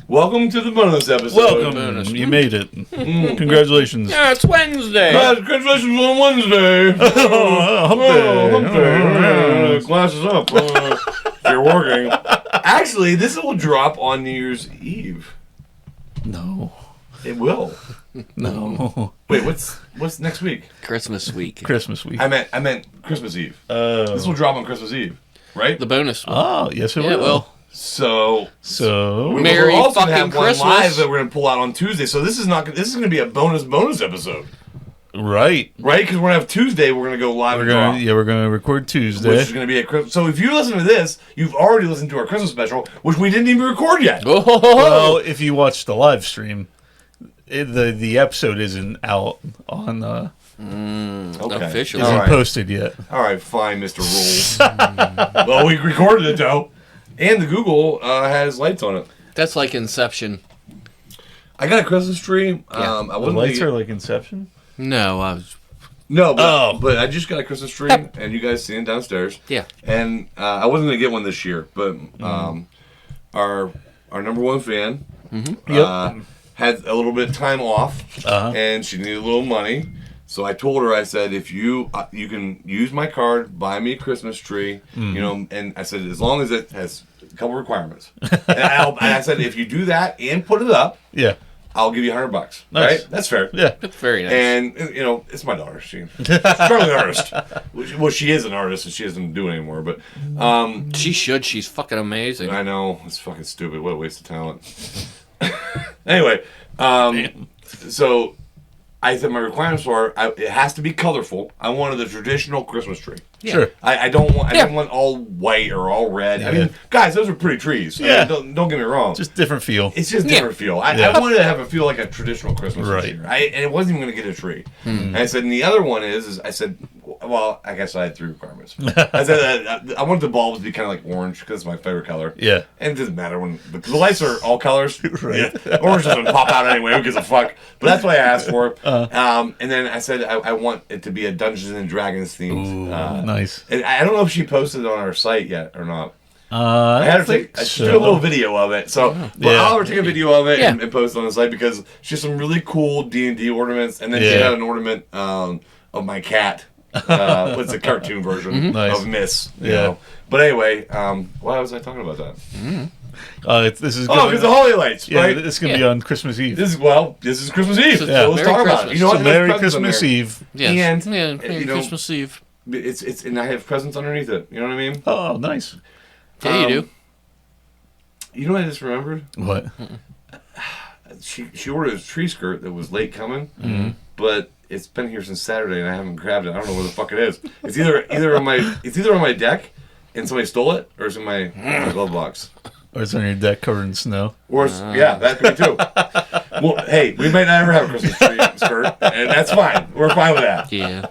Welcome to the bonus episode. Welcome. You made it. Congratulations. Yeah, it's Wednesday. Congratulations on Wednesday. Hump day. Glasses up. If you're working. Actually, this will drop on New Year's Eve. No. It will. No. Wait, what's next week? Christmas week. Christmas week. I meant Christmas Eve. This will drop on Christmas Eve, right? The bonus. Oh, yes it Yeah, will. well. So Merry we're also fucking gonna have Christmas. one live that we're gonna pull out on Tuesday. So this is gonna be a bonus episode, Right. right? Because we're gonna have Tuesday. We're gonna go live. We're gonna record Tuesday. Which is gonna be a Christmas. So if you listen to this, you've already listened to our Christmas special, which we didn't even record yet. Oh. Well, if you watch the live stream, the episode isn't out on Officially. All right. posted yet. All right, fine, Mr. Rules. Well, we recorded it though, and the Google has lights on it. That's like Inception. I got a Christmas tree. Yeah. I The wasn't lights gonna are like Inception. No, I was. No, but I just got a Christmas tree, and you guys see it downstairs. Yeah. And I wasn't gonna get one this year, but our number one fan had a little bit of time off, and she needed a little money. So I told her, I said, if you can use my card, buy me a Christmas tree, you know, and I said, as long as it has a couple requirements. and I said, if you do that and put it up, Yeah. I'll give you $100. Nice. Right? That's fair. Yeah. That's very nice. And, you know, it's my daughter. She's currently an artist. Well, she is an artist, and she doesn't do it anymore. But She should. She's fucking amazing. I know. It's fucking stupid. What a waste of talent. Anyway, so I said my requirements were, it has to be colorful. I wanted the traditional Christmas tree. Yeah. Sure. I didn't want all white or all red. I mean, guys, those are pretty trees. Yeah. I mean, don't get me wrong. Just different feel. It's just different feel. I wanted to have a feel like a traditional Christmas this year. And it wasn't even going to get a tree. And I said, and the other one is I said, well, I guess I had 3 requirements. I said I wanted the bulbs to be kind of like orange because it's my favorite color. Yeah. And it doesn't matter when the lights are all colors. Right. Yeah. Orange doesn't pop out anyway. Who gives a fuck? But that's what I asked for. And then I said I want it to be a Dungeons and Dragons themed. Ooh, nice. And I don't know if she posted it on our site yet or not. I I had her think take so. a little video of it, so I'll have her take a video of it and post it on the site because she has some really cool D&D ornaments, and then she had an ornament of my cat. It's a cartoon version of Miss. You know. But anyway, why was I talking about that? This is because the Holy Lights, yeah, right? This is gonna be on Christmas Eve. This is Christmas Eve. So let's Merry talk about it. Christmas. You know what? So There's Merry presents on Christmas there. Eve. Yes. And, Merry you know, Christmas Eve. It's and I have presents underneath it. You know what I mean? Oh, nice. Yeah, you do. You know what I just remembered? What? She ordered a tree skirt that was late coming, but it's been here since Saturday and I haven't grabbed it. I don't know where the fuck it is. It's either on my deck and somebody stole it, or it's in my glove box. Or it's on your deck covered in snow. Or it's, that could be too. Well, hey, we might not ever have a Christmas tree skirt, and that's fine. We're fine with that. Yeah.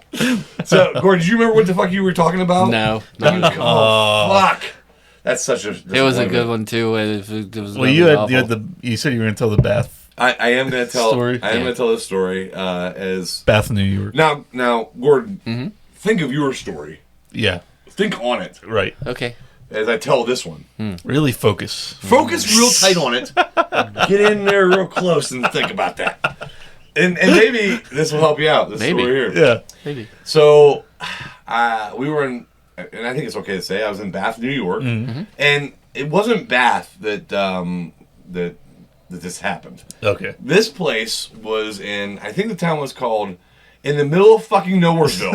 So, Gordon, did you remember what the fuck you were talking about? No. Oh, fuck. That's such a. It was a good one too. It was Well, you said you were gonna tell the bath I am going to tell. Story. I am going to tell this story as bath in New York. now, Gordon. Think of your story. Yeah. Think on it Right. Okay. as I tell this one. Really focus. Focus real tight on it. Get in there real close and think about that. And maybe this will help you out. This Maybe. story here. Yeah. Maybe. So, we were in, and I think it's okay to say, I was in Bath, New York, and it wasn't Bath that this happened. Okay. This place was in, I think the town was called, in the middle of fucking Nowheresville,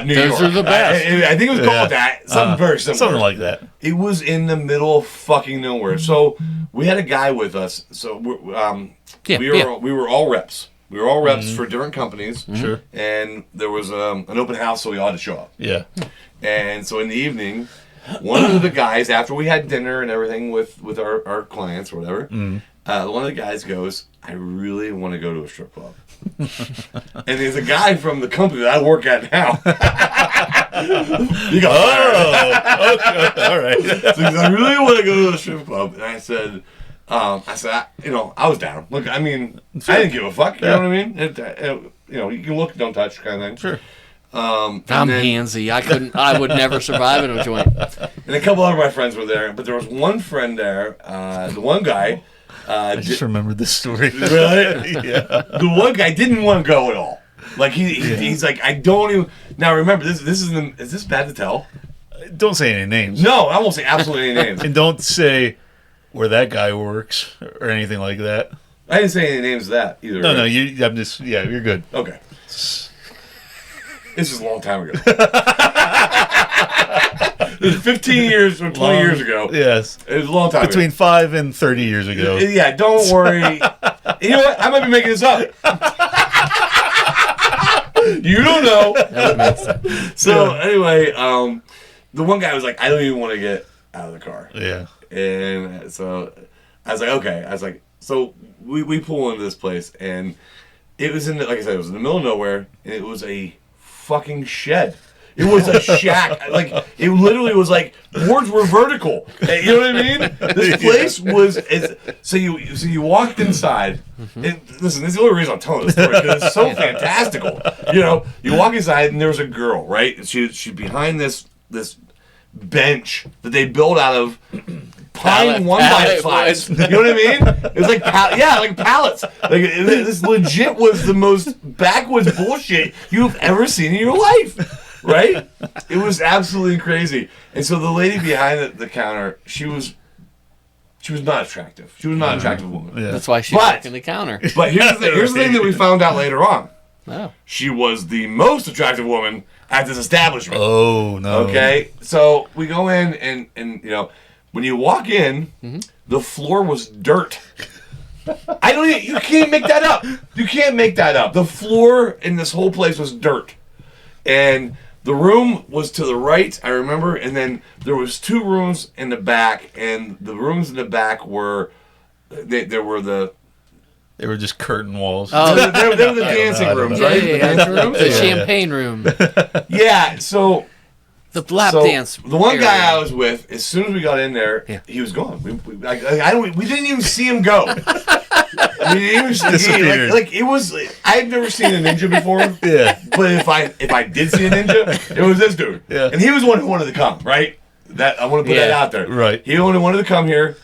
New York. Those are the best. I think it was called that. Something very similar. Something like that. It was in the middle of fucking nowhere. So we had a guy with us. So we were all reps. We were all reps for different companies. Sure. And there was an open house, so we all had to show up. Yeah. And so in the evening, one of the guys, after we had dinner and everything with our clients or whatever, one of the guys goes, I really want to go to a strip club. And there's a guy from the company that I work at now. He got fired. Okay. All right. So he goes, I really want to go to a strip club. And I said, I was down. Look, I mean, I didn't give a fuck. You know what I mean? You can look, don't touch, kind of thing. Sure. I'm handsy. I would never survive in a joint. And a couple other of my friends were there, but there was one friend there, the one guy I just remembered this story. Really? Yeah. The one guy didn't want to go at all. Like he's like, I don't even. Now remember, this isn't. Is this bad to tell? Don't say any names. No, I won't say absolutely any names. And don't say where that guy works or anything like that. I didn't say any names of that either. No, right? no, I'm just, you're good. Okay. This is a long time ago. This is 15 years or 20 years ago. Yes. It was a long time Between ago. 5 and 30 years ago. Yeah, don't worry. You know what? I might be making this up. You don't know. That makes sense. So anyway, the one guy was like, I don't even want to get out of the car. Yeah. And so I was like, okay. I was like, so we pull into this place, and it was like I said, it was in the middle of nowhere, and it was a fucking shed. It was a shack. Like, it literally was like, boards were vertical. You know what I mean? This place was... So you walked inside. And listen, this is the only reason I'm telling this story, because it's so fantastical. You know, you walk inside, and there was a girl, right? And she's behind this bench that they built out of pine 1x5s. You know what I mean? It was like, like pallets. Like, this legit was the most backwoods bullshit you've ever seen in your life. Right? It was absolutely crazy. And so the lady behind the counter, she was not attractive. She was not an attractive woman. Yeah. That's why she's working the counter. But here's the thing that we found out later on. Oh. She was the most attractive woman at this establishment. Oh, no. Okay? So we go in, and you know, when you walk in, the floor was dirt. You can't make that up. You can't make that up. The floor in this whole place was dirt. And the room was to the right, I remember, and then there was 2 rooms in the back, and the rooms in the back were, they were just curtain walls. they were the dancing rooms, right? Yeah, the dancing rooms? The champagne room. Yeah, so... The lap dance. The one area. guy I was with, as soon as we got in there, he was gone. We didn't even see him go. I mean, he was disappeared. It was. I've never seen a ninja before. Yeah. But if I did see a ninja, it was this dude. Yeah. And he was the one who wanted to come. Right. That I want to put that out there. Right. He only wanted to come here.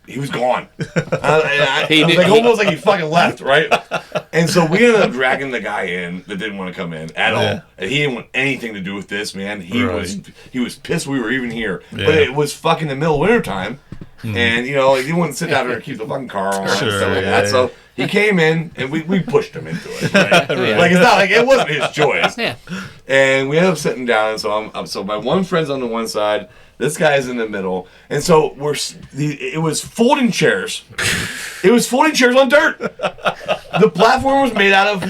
He was gone. Almost like he fucking left, right? And so we ended up dragging the guy in that didn't want to come in at all. And he didn't want anything to do with this, man. He was pissed we were even here. Yeah. But it was fucking the middle of winter time. And, you know, he wouldn't sit down there and keep the fucking car on and stuff like that. So he came in, and we pushed him into it. Right? Like, it's not like it wasn't his choice. Yeah. And we ended up sitting down, and so my one friend's on the one side, this guy's in the middle, and so it was folding chairs. It was folding chairs on dirt. The platform was made out of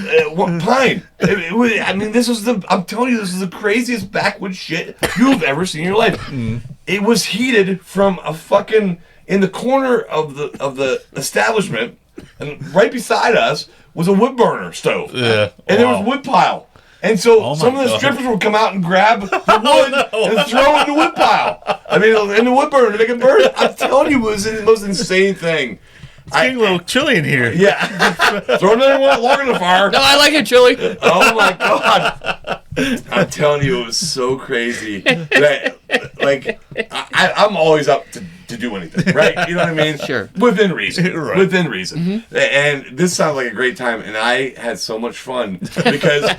pine. I'm telling you, this is the craziest backwoods shit you've ever seen in your life. It was heated from a fucking in the corner of the establishment, and right beside us was a wood burner stove. Yeah, and there was wood pile. And so some of the strippers would come out and grab the wood and throw it in the wood pile. I mean, in the wood burner to make it burn. I'm telling you, it was the most insane thing. It's getting a little chilly in here. Yeah. Throw another one log in the fire. No, I like it chilly. Oh, my God. I'm telling you, it was so crazy. That, like, I'm always up to do anything, right? You know what I mean? Sure. Within reason. Right. Within reason. And this sounds like a great time, and I had so much fun because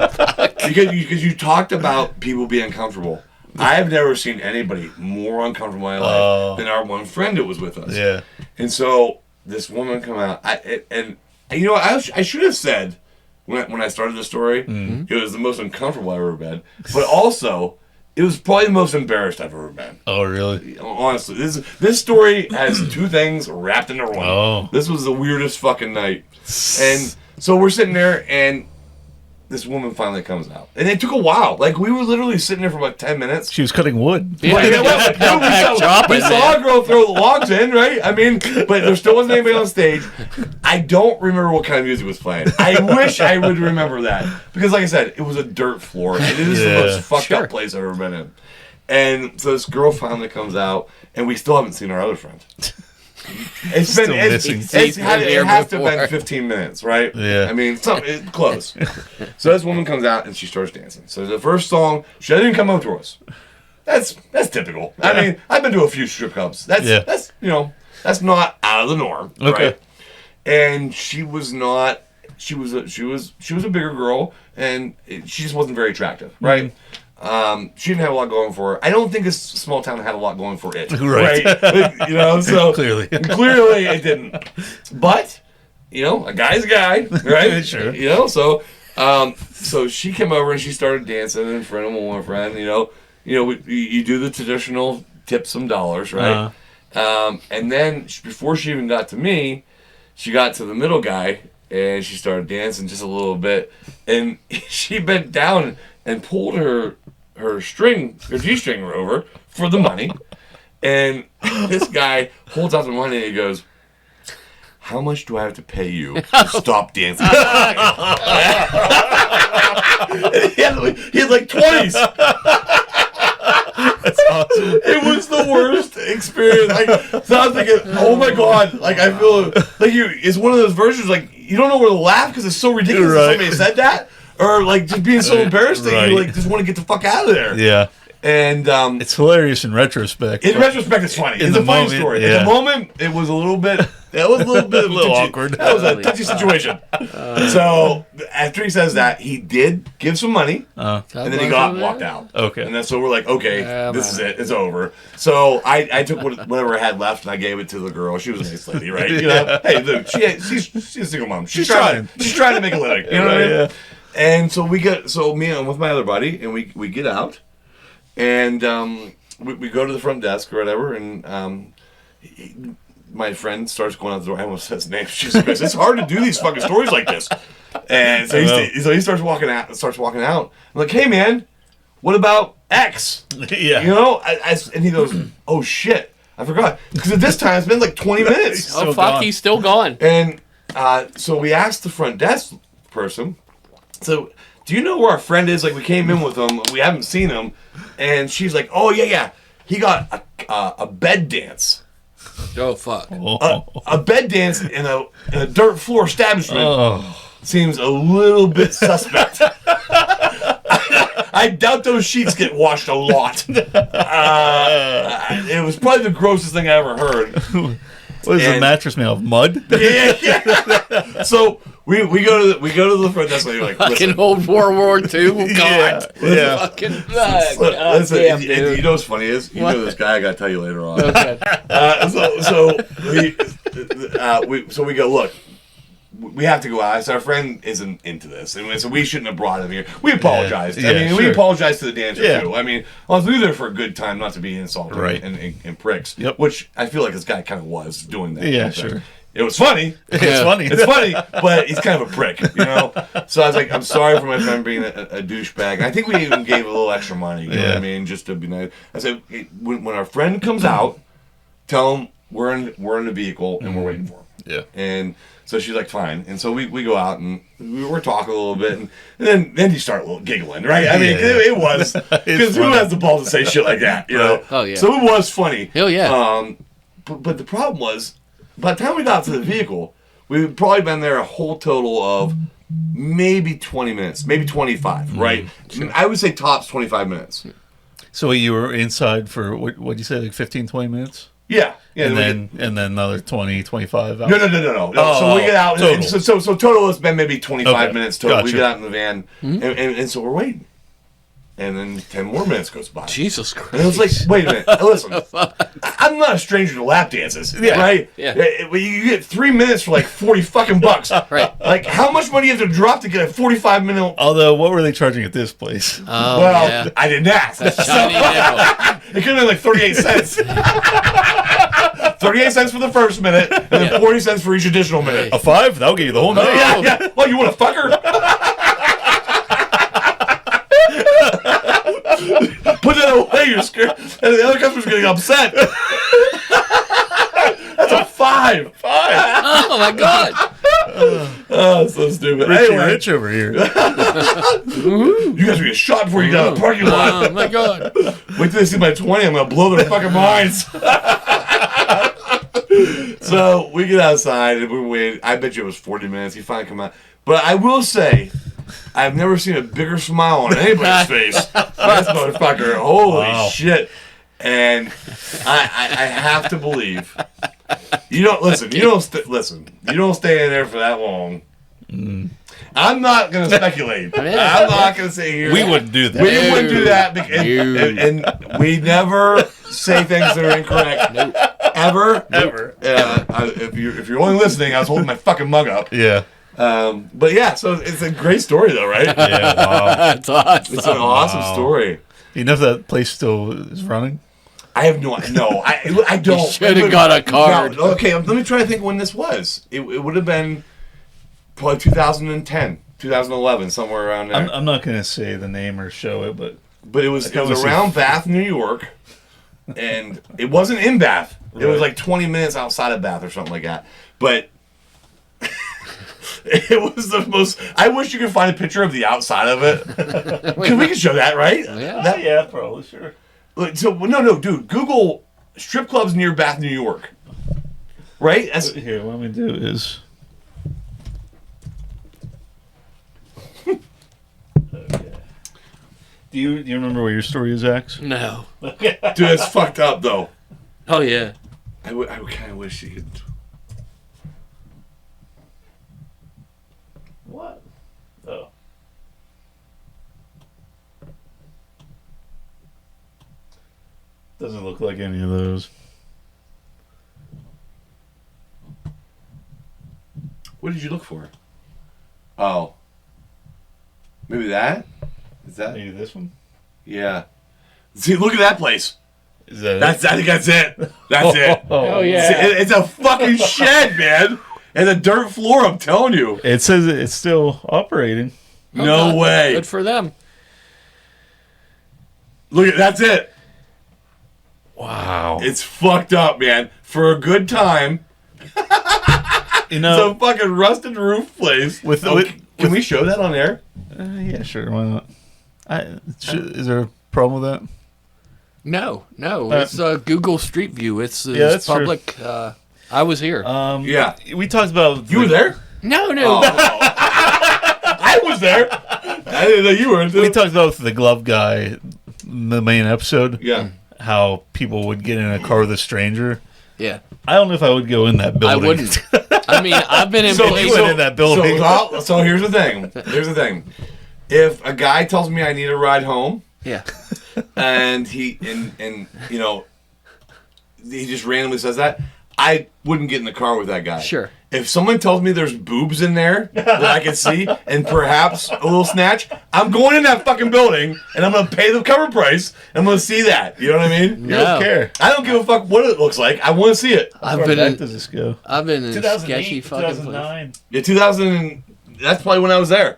you talked about people being uncomfortable. I have never seen anybody more uncomfortable in my life than our one friend that was with us. Yeah. And so this woman come out, and you know, I should have said when I started the story, it was the most uncomfortable I've ever been, but also it was probably the most embarrassed I've ever been. Oh, really? Honestly, this story has 2 things wrapped into one. Oh. This was the weirdest fucking night. And so we're sitting there, and this woman finally comes out. And it took a while. Like, we were literally sitting there for about 10 minutes. She was cutting wood. Yeah. We saw a girl throw the logs in, right? I mean, but there still wasn't anybody on stage. I don't remember what kind of music was playing. I wish I would remember that. Because, like I said, it was a dirt floor. And it is the most fucked up place I've ever been in. And so this girl finally comes out, and we still haven't seen our other friend. It has to have been 15 minutes, right? Yeah. I mean, close. So this woman comes out and she starts dancing. So the first song, she doesn't even come up to us. That's typical. Yeah. I mean, I've been to a few strip clubs. That's you know, that's not out of the norm, right? and she was not. She was a bigger girl, and she just wasn't very attractive, right? She didn't have a lot going for her. I don't think this small town had a lot going for it, right? Like, so clearly it didn't. But a guy's a guy, right? Sure. So she came over and she started dancing in front of my friend. You do the traditional tip some dollars, right? And then before she even got to me, she got to the middle guy and she started dancing just a little bit, and she bent down and pulled her G-string over for the money, and this guy holds out the money and he goes, "How much do I have to pay you to stop dancing?" he had like 20s. That's awesome. It was the worst experience. So I was thinking, oh my god, I feel like it's one of those versions you don't know where to laugh because it's so ridiculous that somebody said that, or just being so embarrassed that you just want to get the fuck out of there. Yeah. And it's hilarious in retrospect. In retrospect, it's funny. It's a funny story. At the moment, it was a little bit. That was a little bit of a little awkward. That was a touchy situation. So after he says that, he did give some money, and then he walked out. Okay. And then so we're like, okay, this is it. It's over. So I took whatever I had left and I gave it to the girl. She was a nice lady, right? Hey, look, she's a single mom. She's trying to make a living. You know what I mean? Yeah. And so me and with my other buddy, and we get out. And we go to the front desk or whatever, and my friend starts going out the door. I almost said his name. She's like, it's hard to do these fucking stories like this. And so he starts walking out. I'm like, hey man, what about X? Yeah. And he goes, oh shit, I forgot. Because at this time it's been like 20 minutes. Oh fuck, gone. He's still gone. And so we asked the front desk person. So, do you know where our friend is? We came in with him. We haven't seen him. And she's like, oh, yeah. He got a bed dance. Oh, fuck. A bed dance in a dirt floor establishment seems a little bit suspect. I doubt those sheets get washed a lot. It was probably the grossest thing I ever heard. What is the mattress made of? Mud? Yeah. So we go to the front desk. Like, fucking old World War II. God. Yeah. Fucking. Listen, damn, dude. You know what's funny is this guy. I gotta tell you later on. Okay. So we go. Look, we have to go out. So our friend isn't into this, and so we shouldn't have brought him here. We apologized. We apologized to the dancer too. I mean, I was there for a good time, not to be insulting and pricks. Yep. Which I feel like this guy kind of was doing that. Yeah, sure. It was funny. It's funny. It's funny, but he's kind of a prick, So I was like, I'm sorry for my friend being a douchebag. And I think we even gave a little extra money, you know what I mean, just to be nice. I said, when our friend comes out, tell him we're in the vehicle and we're waiting for him. Yeah. And so she's like, fine. And so we go out and we're talking a little bit, and then you start a little giggling, right? I mean, it was, because who has the balls to say shit like that, Oh, yeah. So it was funny. Hell yeah. But the problem was, by the time we got to the vehicle, we'd probably been there a whole total of maybe 20 minutes, maybe 25, right? Sure. I would say tops 25 minutes. So you were inside for, what did you say, like 15, 20 minutes? Yeah. And then another 20, 25 hours? No. So we get out. Total. So total has been maybe 25 minutes total. Gotcha. We get out in the van, and so we're waiting. And then 10 more minutes goes by. Jesus Christ. And I was like, wait a minute. Listen, I'm not a stranger to lap dances, right? Yeah. You get 3 minutes for like 40 fucking bucks. Right. Like, how much money you have to drop to get a 45-minute... Although, what were they charging at this place? Well, I didn't ask. It could have been like 38 cents. 38 cents for the first minute, and then 40 cents for each additional minute. A 5? That'll give you the whole night. Yeah. Well, you want a fucker? Put that away, you're scared. And the other customer's getting upset. That's a 5. Oh my god. Oh, so stupid. Rich over here. You guys are getting shot before you got out of the parking lot. Oh my god. Wait till they see my 20, I'm going to blow their fucking minds. So we get outside and we wait. I bet you it was 40 minutes. He finally come out. But I will say, I've never seen a bigger smile on anybody's face. This motherfucker, holy shit. And I have to believe You don't listen. You don't listen. You don't stay in there for that long. I'm not going to speculate. I'm not going to say here. We wouldn't do that. We wouldn't do that. And we never say things that are incorrect. Nope. Ever. If you're only listening, I was holding my fucking mug up. Yeah. But yeah, so it's a great story though, right? Yeah. Wow. That's awesome. It's an awesome story. You know if that place still is running? I have no idea. No, I don't. You should have got a card. No, okay, let me try to think when this was. It would have been probably 2010, 2011, somewhere around there. I'm not going to say the name or show it, but But it was around Bath, New York, and it wasn't in Bath. It was like 20 minutes outside of Bath or something like that. But it was the most. I wish you could find a picture of the outside of it. We can show that, right? Yeah. yeah, probably, sure. So no, dude. Google strip clubs near Bath, New York. Right? Here, what I'm going to do is... Okay. Do you remember what your story is, Axe? No. Dude, it's fucked up though. Oh yeah. I kind of wish you could. What? Oh. Doesn't look like any of those. What did you look for? Oh. Maybe that? Is that? Maybe this one? Yeah. See, look at that place. Is that I think that's it. That's it. Oh yeah. See, it's a fucking shed, man. And a dirt floor, I'm telling you. It says it's still operating. Oh, No God. way. Good for them. Look at that's it. Wow. It's fucked up, man. For a good time. You know, It's a fucking rusted roof place. Can we show that on air? yeah, sure, why not? Is there a problem with that? No. It's Google Street View. It's that's true. public. I was here. Yeah. We talked about... You were there? No. Oh. I was there. I didn't know you were. We talked about the glove guy, the main episode. Yeah. How people would get in a car with a stranger. Yeah. I don't know if I would go in that I building. wouldn't. I mean, I've been in So places. you went in that building. So here's the thing. If a guy tells me I need a ride home, Yeah. and he just randomly says that, I wouldn't get in the car with that guy. Sure. If someone tells me there's boobs in there that I can see and perhaps a little snatch, I'm going in that fucking building and I'm gonna pay the cover price. And I'm gonna see that. You know what I mean? You don't care. I don't give a fuck what it looks like. I want to see it. How far back does this go? I've been in 2008, sketchy fucking places. 2009. Yeah, 2000. That's probably when I was there.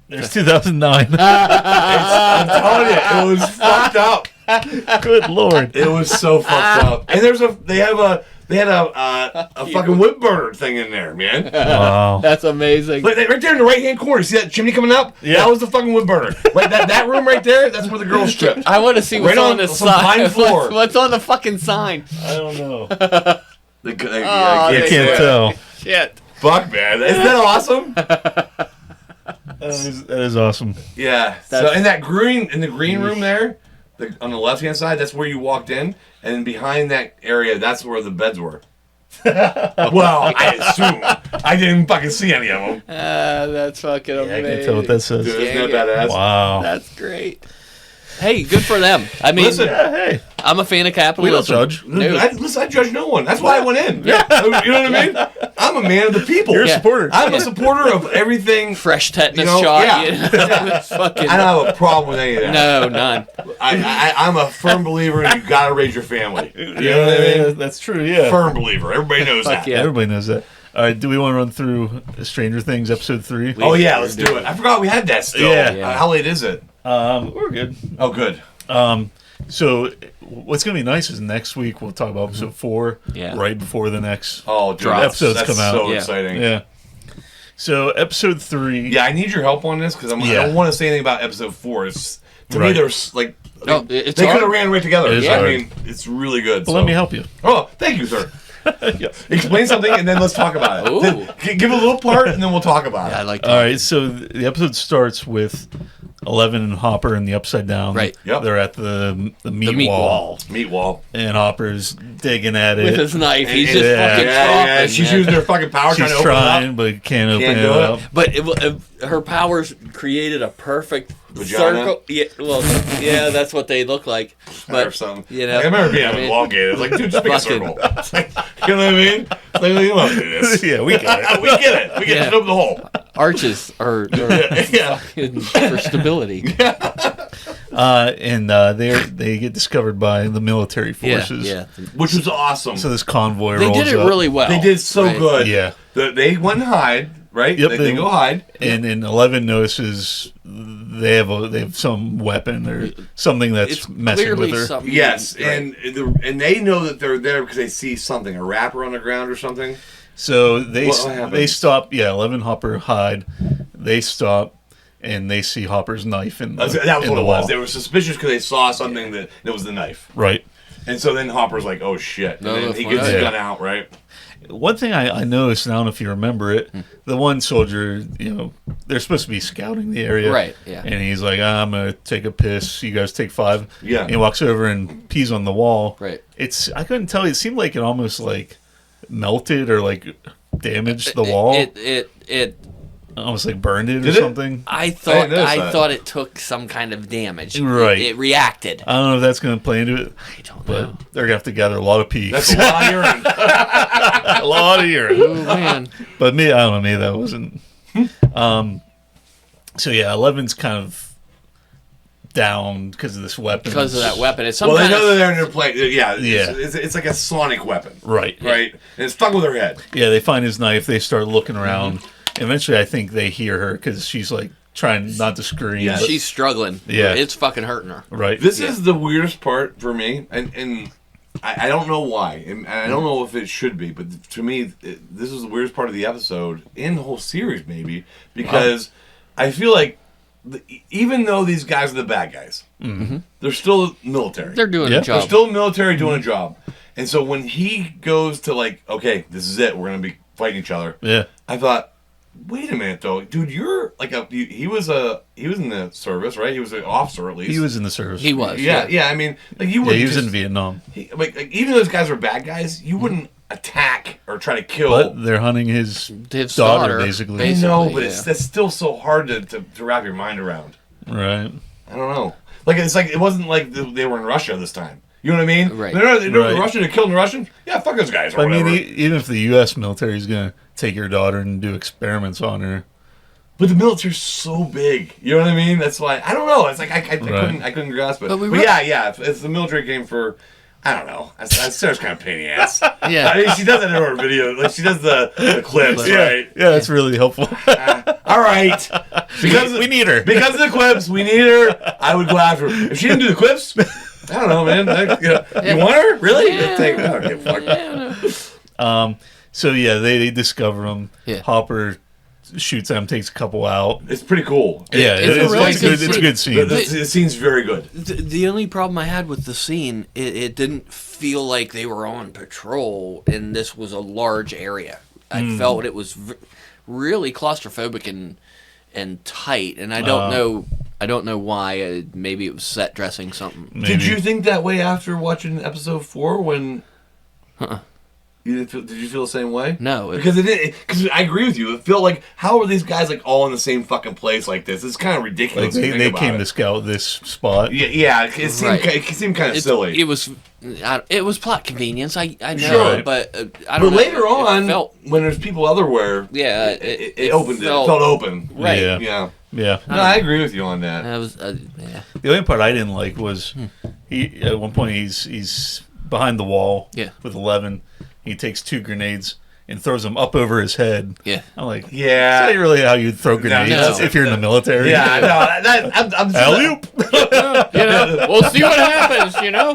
There's 2009. I'm telling you, it was fucked up. Good lord. It was so fucked up. And they had a fucking wood burner thing in there, man. Wow. That's amazing. Like, right there in the right hand corner, see that chimney coming up? Yeah. That was the fucking wood burner. Right, that room right there, that's where the girls stripped. I want to see what's Right on on the some pine sign. floor. What's on the fucking sign? I don't know. I I can't can't tell. Shit. Fuck, man. Isn't that awesome? That is awesome. Yeah. So in the green room there, on the left hand side, that's where you walked in, and behind that area, that's where the beds were. Well, I assume. I didn't fucking see any of them. That's fucking I amazing. can't tell what that says. Dude, isn't that badass? Wow. That's great. Hey, good for them. I mean, Listen, Yeah, hey. I'm a fan of We don't capitalism. judge. No. I judge no one. That's why I went in. Yeah. You know what I mean? I'm a man of the people. You're a Yeah. supporter. I'm a supporter of everything. Fresh tetanus You know, shot. yeah. You know? Fucking, I don't have a problem with any of that. no, none. I'm a firm believer in you gotta raise your family. You know what I mean? That's true, yeah. Firm believer. Everybody knows that. yeah. Everybody knows that. All right, do we want to run through Stranger Things episode 3? Oh yeah, let's do it. I forgot we had that still. Yeah. How late is it? We're good. Oh, good. So what's going to be nice is next week we'll talk about episode 4 Yeah. right before the next Oh, dude, episodes that's come out. so Yeah. exciting. Yeah. So episode 3. Yeah, I need your help on this because I Yeah. don't want to say anything about episode 4. It's to me Right. there's like No, they it's could have hard. ran right together. It is I hard. mean, it's really good. Well, let me help you. Oh, thank you, sir. Yeah. Explain something and then let's talk about it. Ooh. Then give a little part and then we'll talk about Yeah, I it. like All right, so the episode starts with 11 and Hopper in the Upside Down. Right. Yep. They're at the meat, meat wall. Meat wall. And Hopper's digging at it. With his knife, he's And- just yeah. fucking Yeah, chopping. she's man. using her fucking power trying She's to open trying, it up. but can't open Can't it do it. up. But her powers created a perfect Vagina? circle. Yeah, well, yeah, that's what they look like. But Or something. you know, Like, I remember being I mean, elongated. It's like, dude, just make a fucking- circle. It's like, you know what I mean? It's like, you don't do this. Yeah, we get it. We get it. We get Yeah. to open the hole. arches are Yeah. for stability. And they get discovered by the military forces. Yeah. Which was awesome. So this convoy They rolls did it up. really well. They did so right? good. Yeah. They went and hide, right? Yep, They go hide. And 11 notices they have some weapon or something that's It's messing with clearly her. something. Yes, right. and they know that they're there because they see something, a wrapper on the ground or something. So they What happened? they stop. Yeah, 11 Hopper hide. They stop, and they see Hopper's knife in the That was in what the it wall. was. They were suspicious because they saw something that it was the knife. Right. And so then Hopper's like, "Oh shit!" And No, then that's he what gets I- his gun out, right? One thing I noticed, and I don't know if you remember it, the one soldier, they're supposed to be scouting the area. Right, yeah. And he's like, I'm going to take a piss. You guys take 5. Yeah. And he walks over and pees on the wall. Right. I couldn't tell. It seemed like it almost like melted or like damaged the wall. It almost like burned it Did or it? something. I didn't thought notice that. it took some kind of damage. Right. It reacted. I don't know if that's going to play into it, I don't but know. they're going to have to gather a lot of pee. That's a lot of urine. a lot of urine. Oh man. But I don't know, maybe that wasn't. So yeah, 11's kind of down because of this weapon. Because of that weapon. It's some Well, they kind know of, that they're playing. Yeah, Yeah. It's like a sonic weapon, Right. right? And it's stuck with her head. Yeah, they find his knife. They start looking around. Mm-hmm. Eventually, I think they hear her because she's like trying not to scream. Yeah, but- she's struggling. Yeah. It's fucking hurting her. right. This is the weirdest part for me, and I don't know why, and I don't know if it should be, but to me, this is the weirdest part of the episode in the whole series, maybe, because I feel like even though these guys are the bad guys, they're still military. They're doing Yeah. a job. They're still military doing a job, and so when he goes to like, okay, this is it, we're gonna be fighting each other. Yeah. I thought, wait a minute though, dude, you're like he was in the service, right? He was an officer at least. He was in the service. He was. Yeah. I mean, like you Yeah, wouldn't. he was just- in Vietnam. like even though those guys were bad guys, you wouldn't attack or try to kill. But they're hunting his His daughter, daughter, basically. I know, basically, but yeah. that's still so hard to wrap your mind around. Right. I don't know. Like it's like it wasn't like they were in Russia this time. You know what I mean? Right. They're not Right. Russian. They're killing the Russians. Yeah, fuck those guys. Or But I mean, whatever. even if the U.S. military is going to take your daughter and do experiments on her, But the military's so big. You know what I mean? That's why I don't know. It's like I couldn't grasp it. But But, we yeah. If the military came for, I don't know. Sarah's kind of a pain in the ass. Yeah. I mean, she does that in her video. Like she does the clips, right? yeah, that's really helpful. All right. Because we need her. Because of the clips, we need her. I would go after her. If she didn't do the clips, I don't know, man. You want her? Really? Yeah. Take, I don't give a fuck. So yeah, they discover him. Yeah. Hopper shoots them, takes a couple out. It's pretty cool. Yeah, it's a really good It's a scene. good scene. The scene's very good. The only problem I had with the scene, it didn't feel like they were on patrol, and this was a large area. I felt it was really claustrophobic and tight, and I don't know why. Maybe it was set dressing something. Maybe. Did you think that way after watching episode 4 when... Did you feel the same way? No, because I agree with you. It felt like, how are these guys like all in the same fucking place like this? It's kind of ridiculous. Like to think they about came it. to scout this spot? Yeah. It seemed Right. it seemed kind of silly. It was plot convenience. I know, Sure. but I but don't know. later It on, felt, when there's people everywhere, yeah, it opened. It felt- felt open. Right. Yeah. Yeah. Yeah. No, I agree with you on that. That was yeah. The only part I didn't like was he at one point he's behind the wall Yeah. with 11. He takes 2 grenades and throws them up over his head. Yeah. I'm like, Yeah. that's not really how you throw grenades No. if you're in the military. Yeah, no, I'm Alley-oop. You know, we'll see what happens. You know.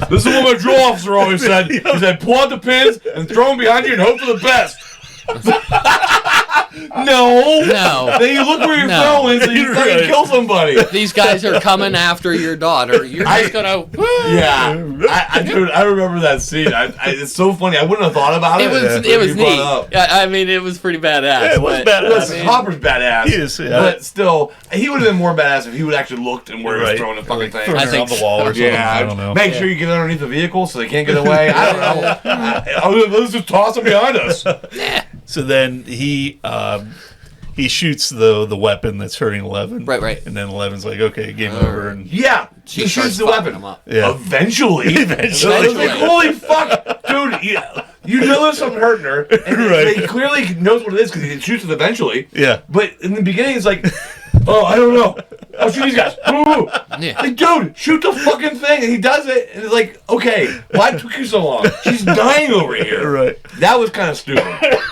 This is what my drill officer always said. He said, pull out the pins and throw them behind you and hope for the best. No. Then you look where you're No. going, so you fucking Right. kill somebody. These guys are coming after your daughter. You're just gonna. Yeah, dude, I remember that scene. It's so funny. I wouldn't have thought about it. It was but it was you brought neat. up. I mean, it was pretty badass. Yeah, it was but, badass. Listen, I mean, Hopper's badass. He is, yeah. But still, he would have been more badass if he would actually looked and where he was throwing the fucking thing. Throwing I her think on the wall or something. Yeah, I don't know. Make sure you get underneath the vehicle so they can't get away. I don't know. Let's just toss them behind us. So then he shoots the weapon that's hurting 11. Right. And then 11's like, okay, game over. And Yeah, She he starts shoots the fucking weapon. him up. Yeah. Eventually. Eventually. I was like, holy fuck, dude. You know there's something hurting her. And Right. he clearly knows what it is because he shoots it eventually. Yeah. But in the beginning, it's like, oh, I don't know. I'll shoot these guys. Ooh. Yeah. Like, dude, shoot the fucking thing. And he does it. And it's like, okay, why took you so long? She's dying over here. Right. That was kind of stupid.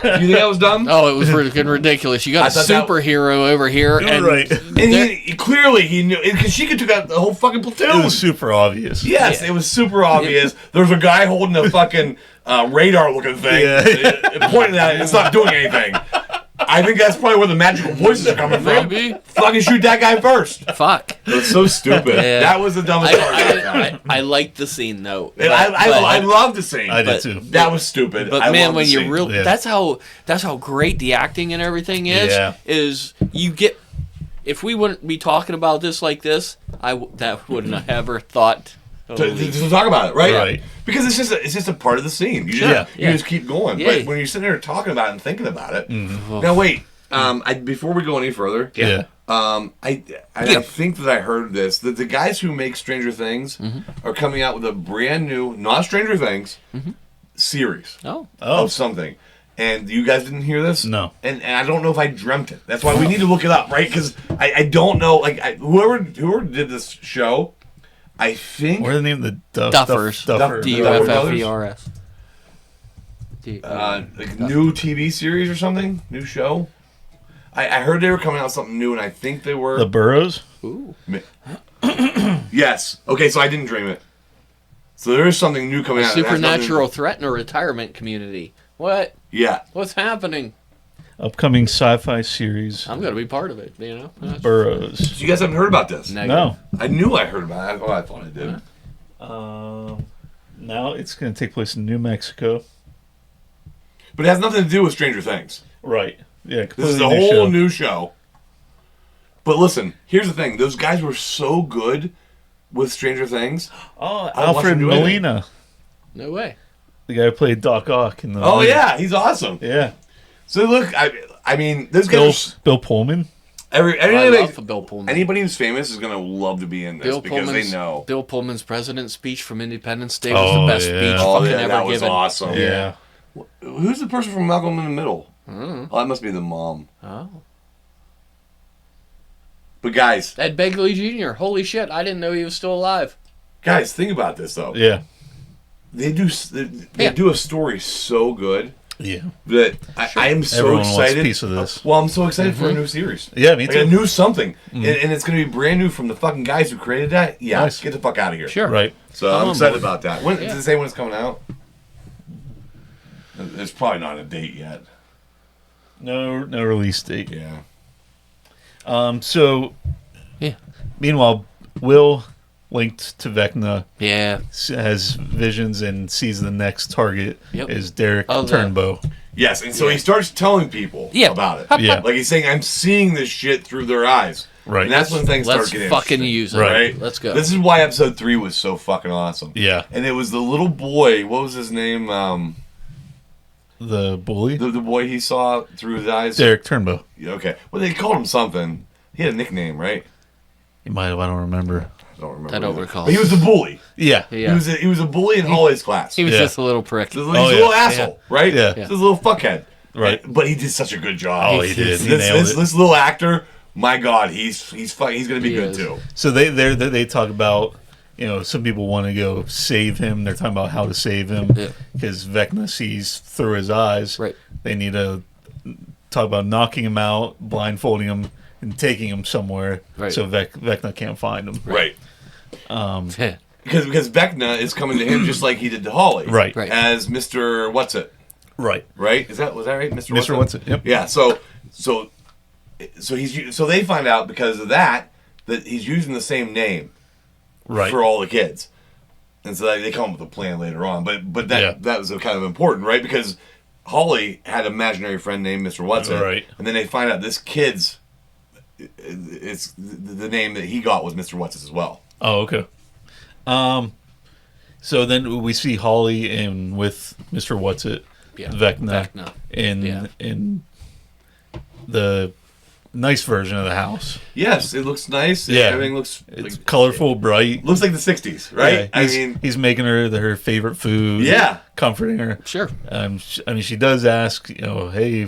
You think that was dumb? Oh, it was freaking ridiculous. You got I a thought that- superhero over here, and Right. And he clearly he knew because she could took out the whole fucking platoon. It was super obvious. Yes, it was super obvious. There was a guy holding a fucking radar-looking thing, pointing at it. It's not doing anything. I think that's probably where the magical voices are coming from. Maybe. Fucking shoot that guy first. fuck. It was so stupid. Yeah. That was the dumbest part. I liked the scene though. And I loved the scene. I did but- too. That was stupid. But I man, loved when the you scene. really Yeah. that's how great the acting and everything is. Yeah. Is you get if we wouldn't be talking about this like this, that wouldn't have ever thought. To talk about it, right? Right. Because it's just a part of the scene. You just, Yeah. you just keep going. Yeah. But when you're sitting there talking about it and thinking about it, now wait. Before we go any further, Yeah. I think that I heard this that the guys who make Stranger Things are coming out with a brand new, not Stranger Things, series Oh. Oh. of something. And you guys didn't hear this? No. And I don't know if I dreamt it. That's why we need to look it up, right? Because I don't know. Like whoever did this show, I think. What are the name of the Duffers. Duffers. DUFFERS. Like new TV series or something, new show. I heard they were coming out with something new, and I think they were. The Burrows? Ooh. Yes. Okay, so I didn't dream it. So there is something new coming out. Supernatural threat in a retirement community. What? Yeah. What's happening? Upcoming sci-fi series. I'm gonna be part of it. You know. Burrows. So you guys haven't heard about this? No. I knew I heard about it. Oh, I thought I did. Now it's going to take place in New Mexico. But it has nothing to do with Stranger Things. Right. Yeah. This is a completely whole show. new show. But listen, here's the thing. Those guys were so good with Stranger Things. Oh, I don't watch Alfred them do anything. Molina. No way. The guy who played Doc Ock in the. Oh, yeah. He's awesome. Yeah. So look, I mean, those guys Bill Pullman. I love Bill Pullman. Anybody who's famous is going to love to be in this because they know. Bill Pullman's president's speech from Independence Day was the Oh, best yeah. speech Oh, fucking yeah, ever that was given. awesome. Yeah. Who's the person from Malcolm in the Middle? Oh, that must be the mom. Oh. But guys, Ed Begley Jr. Holy shit! I didn't know he was still alive. think about this though. Yeah. They do a story so good Yeah. that I am so Everyone wants a excited. piece of this. Well, I'm so excited for a new series. Yeah, me Like a too. new something, and it's going to be brand new from the fucking guys who created that. Yeah, Nice. get the fuck out of here. Sure. Right. So I'm I'm on excited board. about that. When does it say when it's coming out? It's probably not a date yet. No release date. Yeah. So, Yeah. meanwhile, Will, linked to Vecna, Yeah. has visions and sees the next target Yep. is Derek Oh, the- Turnbow. Yes, and so he starts telling people Yeah. about it. Yeah. Like he's saying, I'm seeing this shit through their eyes. Right. And that's when things Let's start getting fucking interesting, use it. Right. Let's go. This is why episode 3 was so fucking awesome. Yeah. And it was the little boy, what was his name? The bully? The boy he saw through his eyes. Derek Turnbow. Yeah, okay. Well, they called him something. He had a nickname, right? He might have, I don't remember. I don't remember. I don't either. recall. But he was the bully. Yeah. Yeah. He was a bully in Holly's class. He was Yeah. just a little prick. He's a Oh, little yeah. asshole, right? Yeah. He's a little fuckhead. Right. But he did such a good job. Oh, he did. He This, nailed this, it. this little actor, my God, he's going to be He good is. too. So they talk about, some people want to go save him. They're talking about how to save him Yeah. because Vecna sees through his eyes. Right. They need to talk about knocking him out, blindfolding him, and taking him somewhere Right. so Vecna can't find him. Right. Yeah. Because Vecna is coming to him just like he did to Holly. Right. Right. As Mr. What's-It. Right. Right? Was that right? Mr. Mr. What's-It, yep. Yeah, so so they find out because of that he's using the same name for all the kids, and so they come up with a plan later on. But that was kind of important, right? Because Holly had an imaginary friend named Mr. Whatsit, right? And then they find out this kid's it's the name that he got was Mr. Whatsit as well. Oh, okay. So then we see Holly in with Mr. Whatsit, Vecna. In the nice version of the house. Yes, it looks nice. Yeah, everything looks it's colorful, bright. Looks like the '60s, right? Yeah, he's making her favorite food. Yeah, comforting her. Sure. I mean, she does ask, hey,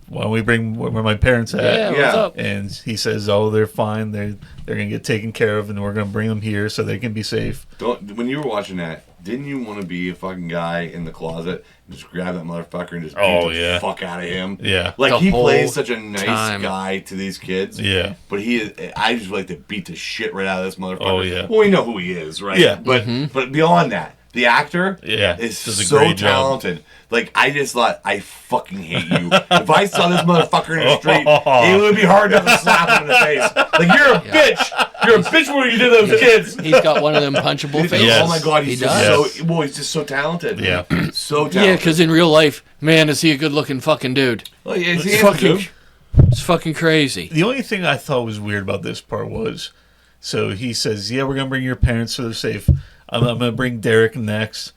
why don't we bring where my parents at? Yeah, what's up? And he says, oh, they're fine. They're gonna get taken care of, and we're gonna bring them here so they can be safe. When you were watching that, didn't you want to be a fucking guy in the closet and just grab that motherfucker and just beat the fuck out of him? Yeah. Like, he plays such a nice guy to these kids. Yeah. But I just like to beat the shit right out of this motherfucker. Oh, yeah. Well, we know who he is, right? Yeah. But beyond that, the actor is so talented. Like, I just thought, I fucking hate you. If I saw this motherfucker in the street, it would be hard enough to slap him in the face. Like, you're a bitch. You're a bitch when you do those kids. He's got one of them punchable faces. Oh my god, he's just so talented. Yeah. So talented. Yeah, because in real life, man, is he a good looking fucking dude. Well, yeah, It's fucking crazy. The only thing I thought was weird about this part was, so he says, yeah, we're gonna bring your parents so they're safe. I'm gonna bring Derek next.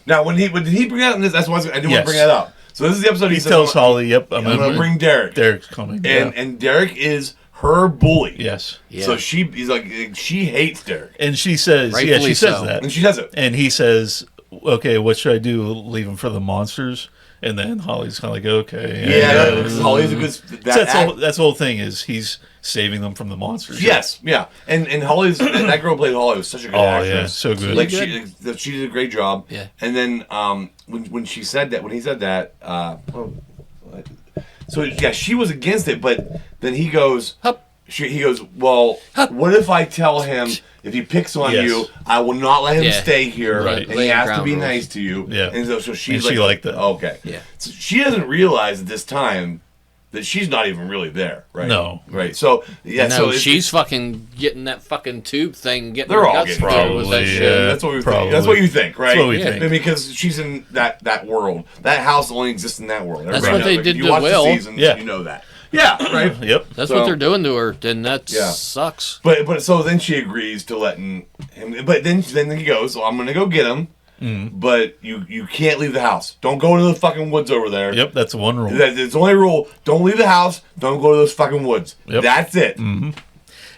Now, when did he bring that up? That's why I didn't want to bring that up. So this is the episode he tells Holly, "Yep, I'm gonna bring Derek. Derek's coming." And Derek is her bully. Yes. Yeah. So he's like, she hates Derek, and she says, rightfully she says so. that, and she does it. And he says, "Okay, what should I do? Leave him for the monsters?" And then Holly's kind of like, "Okay." Yeah, Holly's a good. That's the whole thing is he's saving them from the monsters. Yes, yeah, and Holly's that girl played Holly was such a good actress. Yeah, so good. Like she did a great job. Yeah. And then when he said that, so yeah, she was against it, but then he goes. He goes, well, what if I tell him if he picks on you, I will not let him stay here, and he has to be nice to you. Yeah. And so she's she liked that. Okay. Yeah. So she doesn't realize at this time that she's not even really there, right? No. Right. So yeah. No, so she's fucking getting that fucking tube thing. They're all getting probably. That's what we think. That's what you think, right? That's what we think. I mean, because she's in that world. That house only exists in that world. That's Everybody what they knows. did you to watch Will. The seasons, you know that. Yeah, right. Yep. That's what they're doing to her. Then that sucks. But so then she agrees to letting him. But then he goes, "Well, I'm gonna go get him. But you can't leave the house. Don't go to the fucking woods over there." Yep, that's one rule. It's the only rule. Don't leave the house. Don't go to those fucking woods. Yep. That's it. Mm-hmm.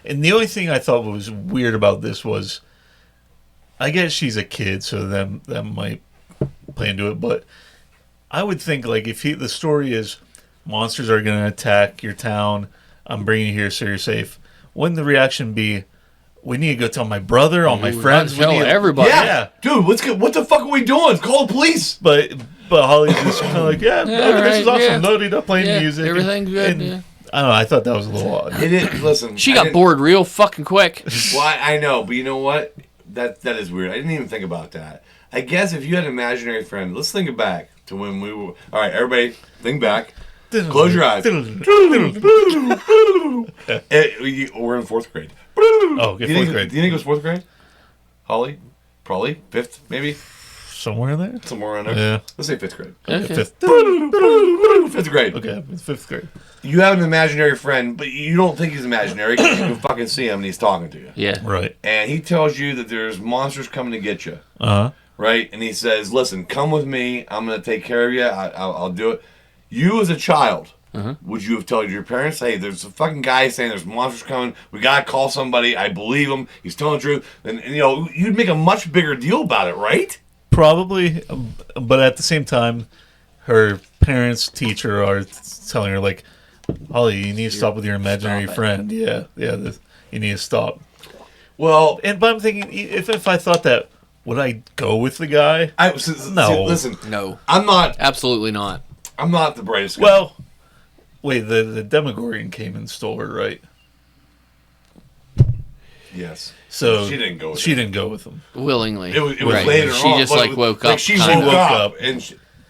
And the only thing I thought was weird about this was, I guess she's a kid, so that might play into it. But I would think, like, if the story is monsters are going to attack your town, I'm bringing you here so you're safe, wouldn't the reaction be, we need to go tell my brother, all my friends, tell everybody? Yeah. Dude, what the fuck are we doing? Call the police. But Holly's just kind of like, this is awesome. yeah. Loaded up playing music. Everything's good. And I don't know. I thought that was a little odd. It is. Listen, She got bored real fucking quick. Well, I know, but you know what? That is weird. I didn't even think about that. I guess if you had an imaginary friend, let's think it back to when we were. All right, everybody, think back. Close your eyes. We're in fourth grade. Oh, fourth grade. Do you think it was fourth grade? Holly? Probably. Fifth, maybe? Somewhere in there? Somewhere around there? Yeah. Let's say fifth grade. Okay. Fifth grade. Okay, fifth grade. You have an imaginary friend, but you don't think he's imaginary because you can fucking see him and he's talking to you. Yeah. Right. And he tells you that there's monsters coming to get you. Uh-huh. Right? And he says, listen, come with me. I'm going to take care of you. I'll do it. You as a child, would you have told your parents, hey, there's a fucking guy saying there's monsters coming. We got to call somebody. I believe him. He's telling the truth. And, you'd make a much bigger deal about it, right? Probably. But at the same time, her parents, teacher are telling her, like, Holly, you need to stop with your imaginary friend. Yeah, you need to stop. Well, but I'm thinking, if I thought that, would I go with the guy? No. Listen. No. I'm not. Absolutely not. I'm not the brightest guy. Well, wait, the Demogorgon came and stole her, right? Yes. So she didn't go with She didn't go with him. Willingly. It was later She on. just woke up. She woke up and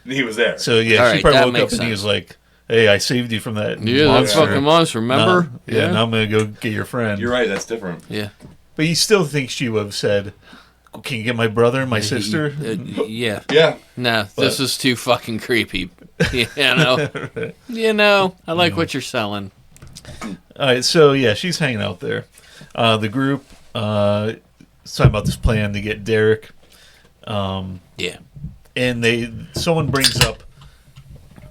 he was there. So, she probably woke up and he was like, hey, I saved you from that Yeah, that monster. fucking monster, remember? Now I'm going to go get your friend. You're right. That's different. Yeah. But you still think she would have said, can you get my brother and my sister? Yeah. Yeah. No, this is too fucking creepy. I like what you're selling. All right, so yeah, she's hanging out there. The group is talking about this plan to get Derek. Yeah. And someone brings up,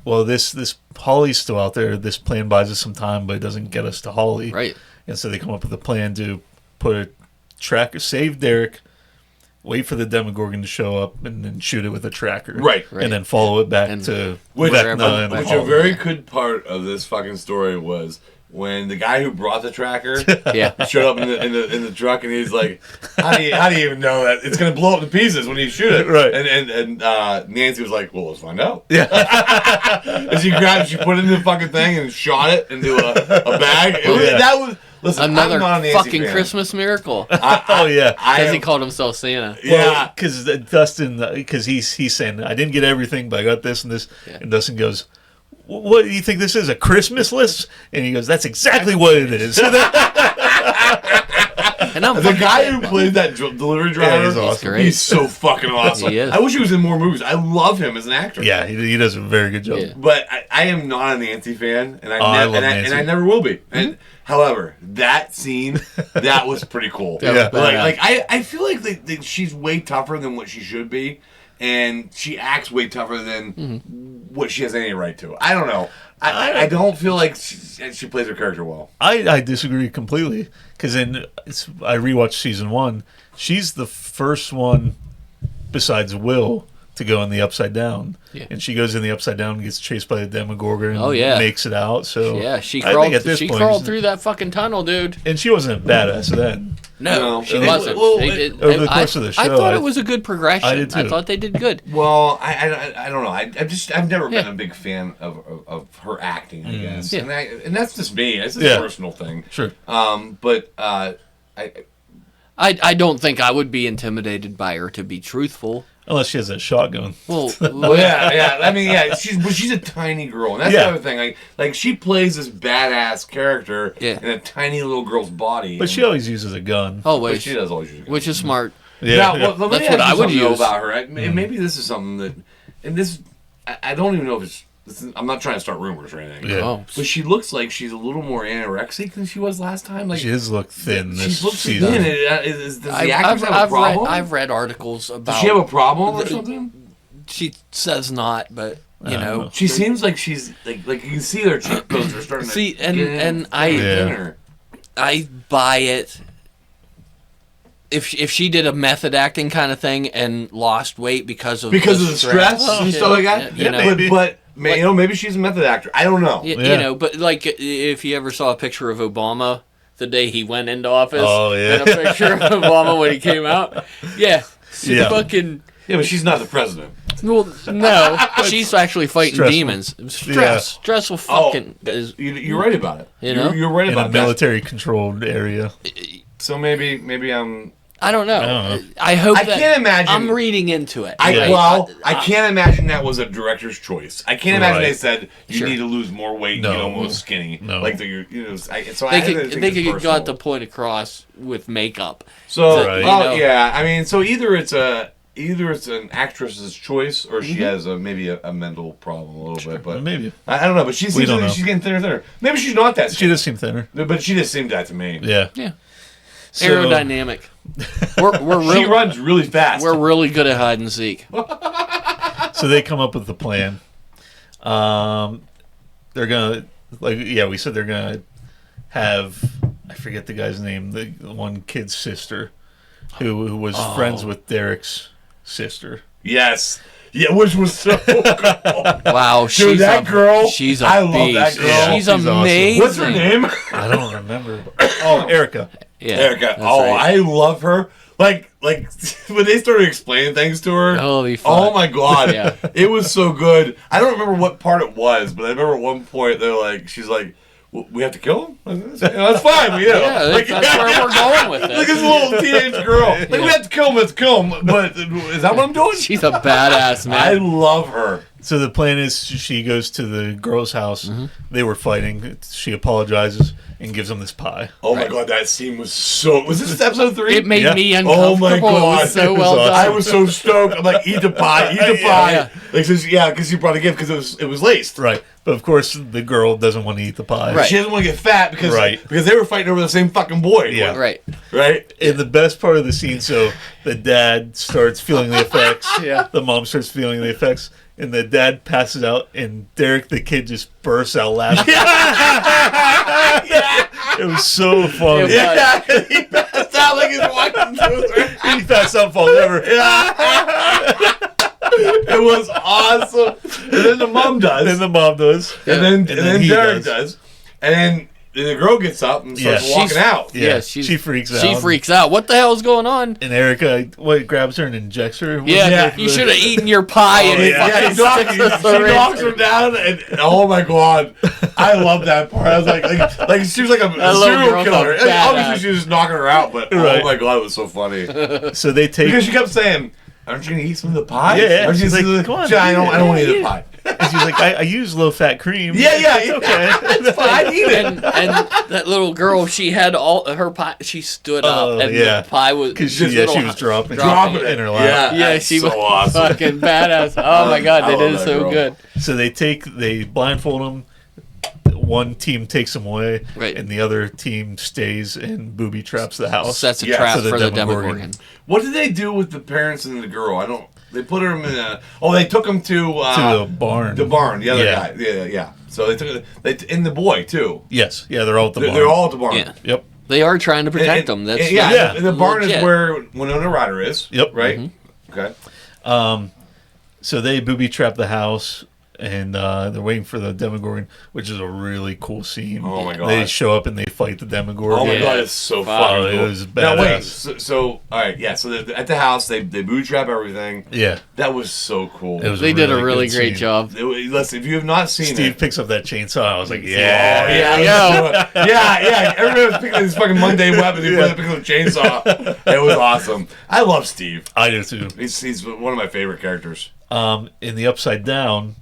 well, this Holly's still out there. This plan buys us some time, but it doesn't get us to Holly. Right. And so they come up with a plan to put a tracker, save Derek, wait for the Demogorgon to show up, and then shoot it with a tracker. Right. And then follow it back to Vecna. And Which a very good part of this fucking story was when the guy who brought the tracker showed up in the truck, and he's like, how do you even know that it's going to blow up to pieces when you shoot it? Right. And Nancy was like, well, let's find out. Yeah. And she put it in the fucking thing and shot it into a bag. That was... Listen, another fucking fan. Christmas miracle. Because he called himself Santa. Yeah, because Dustin, because he's saying, I didn't get everything, but I got this and this. Yeah. And Dustin goes, what do you think this is, a Christmas list? And he goes, that's exactly what it is. And the guy who played that delivery driver, he's awesome. He's so fucking awesome. He is. I wish he was in more movies. I love him as an actor. Yeah, he does a very good job. Yeah. But I am not a Nancy fan, and I never will be. And however, that scene, that was pretty cool. Yeah. I feel like she's way tougher than what she should be, and she acts way tougher than what she has any right to. I don't know. I don't feel like she plays her character well. I disagree completely, because I rewatched season 1. She's the first one besides Will to go in the Upside Down. Yeah. And she goes in the Upside Down and gets chased by the Demogorgon and makes it out. So yeah, she crawled through that fucking tunnel, dude. And she wasn't a badass then. No, she wasn't. Over the course of the show, I thought it was a good progression. I did too. I thought they did good. Well, I don't know. I've never been a big fan of her acting, I guess. Yeah. And that's just me. It's a personal thing. Sure. But I don't think I would be intimidated by her, to be truthful. Unless she has that shotgun. Well, yeah. I mean, yeah. She's a tiny girl, and that's the other thing. Like she plays this badass character in a tiny little girl's body. But she always uses a gun. But she does always use a gun. Which is smart. Yeah. That's what I would use about her. Maybe this is something that, and this, I don't even know if it's. I'm not trying to start rumors or anything. Yeah. Oh. But she looks like she's a little more anorexic than she was last time. Like she does look thin this she looks season. thin. Does the actress have a problem? I've read articles about... Does she have a problem or something? She says not, but, you know. She seems like she's... Like you can see their cheekbones are starting to get and I buy it. If she did a method acting kind of thing and lost weight because of the stress and stuff like that, but maybe she's a method actor. I don't know. You know, but like if you ever saw a picture of Obama the day he went into office, and a picture of Obama when he came out, fucking. Yeah, but she's not the president. Well, no, she's actually fighting demons. Stressful fucking. You're right about it. You're right about that. In a military-controlled area. So maybe I'm. I don't know. I hope. I can't imagine. I'm reading into it. I can't imagine that was a director's choice. I can't imagine they said you need to lose more weight and get almost skinny. No. Like they could have got the point across with makeup. So I mean, so either it's an actress's choice or she has maybe a mental problem a little bit. But maybe I don't know. But she's getting thinner and thinner. Maybe she's not that. She does seem thinner. But she just seemed that to me. Yeah. So, aerodynamic. She runs really fast. We're really good at hide and seek. So they come up with the plan. They're gonna we said they're gonna have, I forget the guy's name, the one kid's sister, who was friends with Derek's sister. Yes. Yeah, which was so cool. Wow, she's that girl. She's a I beast. love that girl. Yeah, she's amazing. Awesome. What's her name? I don't remember. Oh, Erica. Yeah, Erica. Oh, right. I love her. Like when they started explaining things to her. Holy fuck. Oh my god. It was so good. I don't remember what part it was, but I remember at one point she's like, well, we have to kill him? That's fine. That's where we're going with it. Like this little teenage girl. We have to kill him, let's kill him. But is that what I'm doing? She's a badass, man. I love her. So the plan is she goes to the girl's house. They were fighting. She apologizes and gives them this pie. Oh my god, that scene was so. Was this episode 3? It made me Oh uncomfortable. my god, It was so it was well awesome. done. I was so stoked. I'm like, eat the pie, eat the pie. Yeah. Like, because you brought a gift because it was laced. Right. But of course, the girl doesn't want to eat the pie. Right. She doesn't want to get fat because they were fighting over the same fucking boy. Yeah. Right. Right. And the best part of the scene, so the dad starts feeling the effects. Yeah. The mom starts feeling the effects. And the dad passes out, and Derek, the kid, just bursts out laughing. It was so funny. Yeah. He passed out like he's walking through. He passed out, falls over. It was awesome. And then the mom does. Then the mom does. and then he Darrin does. And then the girl gets up and starts walking out. Yeah, she freaks out. She freaks out. What the hell is going on? And Erica, grabs her and injects her? Yeah, you should have eaten your pie and She fucking sticks the syringe. knocks him down, and oh my god, I love that part. I was like she was like a little serial girl's killer. a badass. Obviously, she was just knocking her out, but Right. oh my god, it was so funny So they take... because she kept saying, "Aren't you gonna eat some of the pie?" Yeah, Aren't you she's like, gonna- "Come on, I don't want to eat the pie." And she's like, I use low-fat cream. Yeah, It's okay. It's fine. I eat it. And that little girl, she had all her pie. She stood up, and yeah. the pie was Because just she little- was dropping Dropping in her lap. Yeah, Yeah, that's she so was awesome. fucking badass. Oh my god, I they love did it that so girl. good. So they blindfold him. One team takes him away, Right. and the other team stays and booby traps the house. Sets a Yeah, trap for the for the Demogorgon. Demogorgon. What did they do with the parents and the girl? They put her in a. Oh, they took him to to the barn. The barn, the other Yeah. guy. Yeah. So they took and the boy too. Yes, yeah, they're all at the barn. They're all at the barn. Yeah. Yep. They are trying to protect them. That's And the barn legit. is where Winona Ryder is. Yep. Right. Okay. So they booby trap the house, and they're waiting for the Demogorgon, which is a really cool scene. Oh my god. They show up and they fight the Demogorgon. Oh my Yeah. god, it's so Wow. fucking It cool. was Now wait, badass. so all right, yeah. So at the house, they booby trap everything. Yeah, That was so cool. it was. They did a really good great scene. job. Listen, if you have not seen Steve it, picks up that chainsaw. I was like, oh, yeah, yeah. Everybody was picking this fucking mundane weapon. He picking up a chainsaw. It was awesome. I love Steve. I do too. He's one of my favorite characters. In the Upside Down,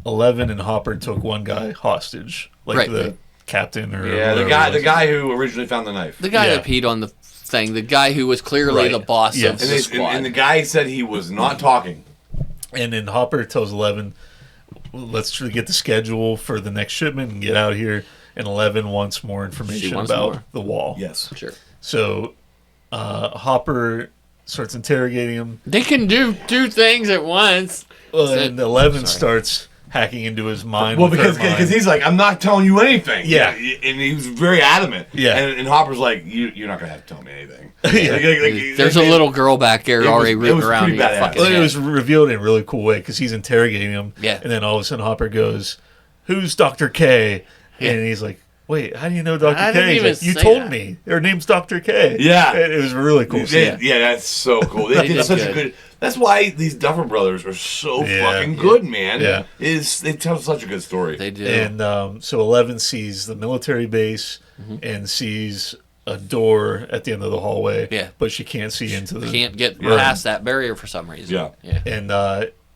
11 and Hopper took one guy hostage, like Right. the captain or Yeah, the whatever it was. guy who originally found the knife. The guy Yeah. that peed on the thing, the guy who was clearly Right. the boss Yes. of And, the squad. and the guy said he was not talking. And then Hopper tells 11, let's try to get the schedule for the next shipment and get out here. And 11 wants more information wants about more. the wall. Yes. Sure. So Hopper starts interrogating him. They can do two things at once. And 11 starts hacking into his mind. Well, with her because mind. he's like, I'm not telling you anything. Yeah. And he was very adamant. Yeah. And Hopper's like, you're not going to have to tell me anything. Yeah. There's a little girl back there It was- already it rooting was around pretty your badass. fucking Well, it head. was revealed in a really cool way because he's interrogating him. Yeah. And then all of a sudden Hopper goes, "Who's Dr. K?" Yeah. And he's like, "Wait, how do you know Dr. I K?" didn't He's even like, "You say told that." me. Her name's Dr. K." Yeah. And it was a really cool scene. Yeah, that's so cool. They They did did such good. a good. That's why these Duffer Brothers are so Yeah. fucking good, man. Yeah. They tell such a good story. They do. And so 11 sees the military base Mm-hmm. and sees a door at the end of the hallway. Yeah. But she can't see into the. Can't get Yeah. past that barrier for some reason. Yeah. Yeah.